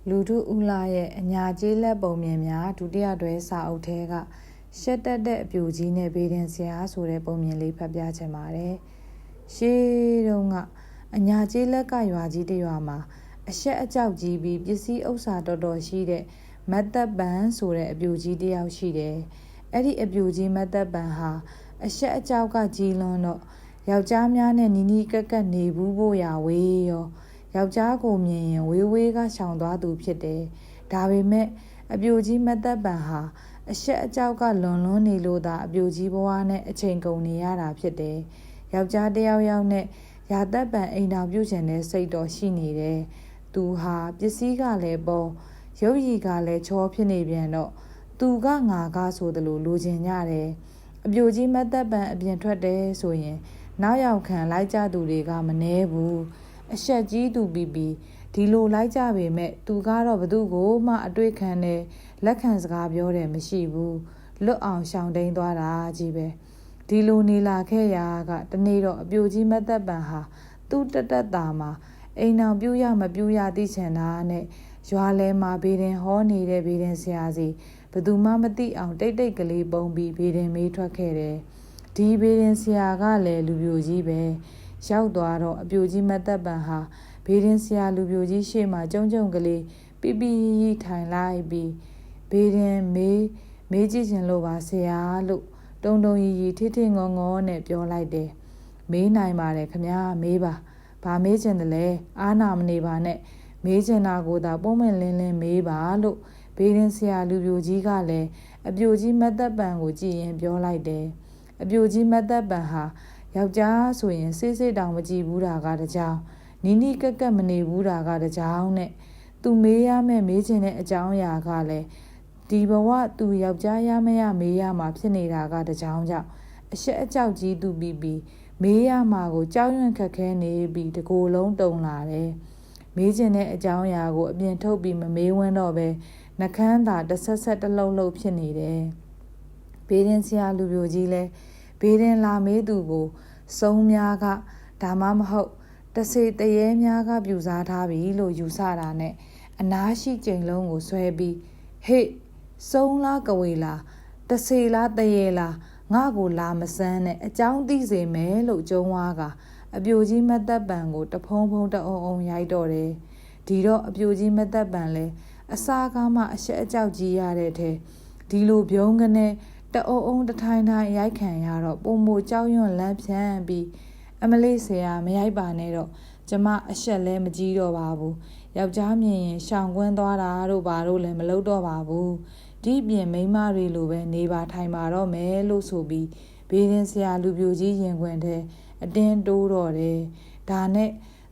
လူထုဦးလာရဲ့အညာကျေးလက်ပုံမြင်များဒုတိယတွဲစာအုပ်ထဲကရှက်တက်တဲ့အပြူကြီးနဲ့ဘေးတင်ဆရာဆိုတဲ့ပုံမြင်လေးဖတ်ပြချင်ပါတယ်။ရှေးတုန်းကအညာကျေးလက်ကရွာကြီးတစ်ရွာမှာအရှက်အကြောက်ကြီးပြီးပစ္စည်းဥစ္စာတော်တော်ရှိတဲ့မတ်သက်ပန်ဆိုတဲ့အပြူကြီးတစ်ယောက်ရှိတယ်။အဲ့ဒီအပြူကြီးမတ်သက်ပန်ဟာအရှက်အကြောက်ကကြီးလွန်းတော့ယောက်ျားများနဲ့နီးနီးကပ်ကပ်နေဘူးဖို့ရဝေးရောယောက်ျားကိုမြင်ရင်ဝေးဝေးကရှောင်သွားသူဖြစ်တယ်။ဒါပေမဲ့အပြိုကြီးမသက်ပံဟာအရှက်အကြောက်ကလွန်နေလို့သာအပြိုကြီးဘဝနဲ့အချိန်ကုန်နေရတာဖြစ်တယ်။ယောက်ျားတစ်ယောက်ယောက်နဲ့ရာသက်ပံအိမ်တော်ပြုချင်တဲ့စိတ်တော်ရှိနေတယ်။သူဟာပစ္စည်းကလည်းပေါ်ရုပ်ရည်ကလည်းချောဖြစ်နေပြန်တော့သူကငါကဆိုသလိုချင်ကြတယ်။အပြိုကြီးမသက်ပံအပြင်ထွက်တယ်ဆိုရင်နောက်ရောက်ခံလိုက်ကြသူတွေကမနှဲဘူး။အရှက်ကြီးသူပြီးဒီလိုလိုက်ကြပေမဲ့သူကတော့ဘသူကိုမှအတွေ့ခံတဲ့လက်ခံစကားပြောတယ်မရှိဘူးလွတ်အောင်ရှောင်တိန်သွားတာကြီးပဲဒီလိုနေလာခဲ့ရာကတနေ့တော့အပြိုကြီးမသက်ပံဟာသူ့တက်တာမှာအိမ်အောင်ပြူရမပြူရသိချင်တာနဲ့ရွာလဲမှာဘေးတင်ဟောနေတဲ့ဘေးတင်ဆရာစီဘသူမှမသိအောင်တိတ်ကလေးပုံပြီးဘေးတင်မေးထွက်ခဲ့တယ်ဒီဘေးတင်ဆရာကလည်းလူပြိုကြီးပဲရောက်သွားတော့အပြိုကြီးမသက်ပံဟာဘေးတင်ဆရာလူပြိုကြီးရှေ့မှာကြုံကလေးပိထိုင်လိုက်ပြီးဘေးတင်မေးကြည့်ချင်လို့ပါဆရာလို့တုံရီထိငေါနဲ့ပြောလိုက်တယ်မေးနိုင်ပါတယ်ခမညာမေးပါဘာမေးချင်တယ်လဲအားနာမနေပါနဲ့မေးချင်တာကိုသာပုံမှန်လင်းမေးပါလို့ဘေးတင်ဆရာလူပြိုကြီးကလည်းအပြိုကြီးမသက်ပံကိုကြည့်ရင်ပြောလိုက်တယ်အပြိုကြီးမသက်ပံဟာယောက်ျားဆိုရင်စိတ်တောင်မကြည့်ဘူးတာကတကြောင်နီးကပ်မနေဘူးတာကတကြောင်နဲ့သူမေးရမယ့်မေးချင်တဲ့အကြောင်းအရာကလည်းဒီဘဝသူယောက်ျားရမရမေးရမှာဖြစ်နေတာကတကြောင်ကြောင့်အရှက်အကြောက်ကြီးသူပြီးမေးရမှာကိုကြောက်ရွံ့ခက်ခဲနေပြီးတကိုယ်လုံးတုံလာတယ်မေးချင်တဲ့အကြောင်းအရာကိုအပြင်ထုတ်ပြီးမမေးဝန်းတော့ပဲနှကန်းသာတဆက်တလုံးဖြစ်နေတယ်ဘေးရင်ဆရာလူပြိုကြီးလဲဘေးရင်လာမေးသူကိုစုံများကဒါမှမဟုတ်တစေတရေများကပြူစားထားပြီလို့ယူဆတာနဲ့အနားရှိကြိမ်လုံးကိုဆွဲပြီးဟေ့စုံလားကဝေလားတစေလားတရေလားငါကိုလာမစမ်းနဲ့အကြောင်းသိစေမယ်လို့ကျုံးွားကအပြိုကြီးမသက်ပံကိုတဖုံတအုံရိုက်တော့တယ်ဒီတော့အပြိုကြီးမသက်ပံလဲအစားကားမှအရှက်အကြောက်ကြီးရတဲ့ထဲဒီလိုပြုံးကနေတအုံတထိုင်ရိုက်ခံရတော့ပုံမကြောက်ရွံ့လန့်ဖြန့်ပြီးအမလေးဆရာမရိုက်ပါနဲ့တော့ကျမအရှက်လဲမကြီးတော့ပါဘူးယောက်ျားမြင်ရင်ရှောင်ကွင်းသွားတာတို့ဘာတို့လည်းမလုပ်တော့ပါဘူးဒီပြင်မိန်းမတွေလိုပဲနေပါထိုင်ပါတော့မယ်လို့ဆိုပြီးဘေးရင်ဆရာလူပြိုကြီးရင်ခွင်ထဲအတင်းတိုးတော့တယ်ဒါနဲ့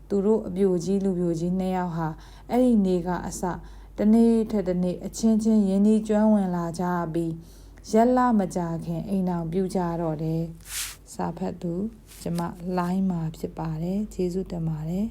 သူတို့အပြိုကြီးလူပြိုကြီးနှစ်ယောက်ဟာအဲ့ဒီနေကအစတနေ့ထက်တနေ့အချင်းချင်းရင်းနှီးကျွမ်းဝင်လာကြပြီးရက်လမကြခင်အိမ်အောင်ပြုကြတော့တယ်စာဖတ်သူကျမလိုင်းမှာဖြစ်ပါတယ်ကျေးဇူးတင်ပါတယ်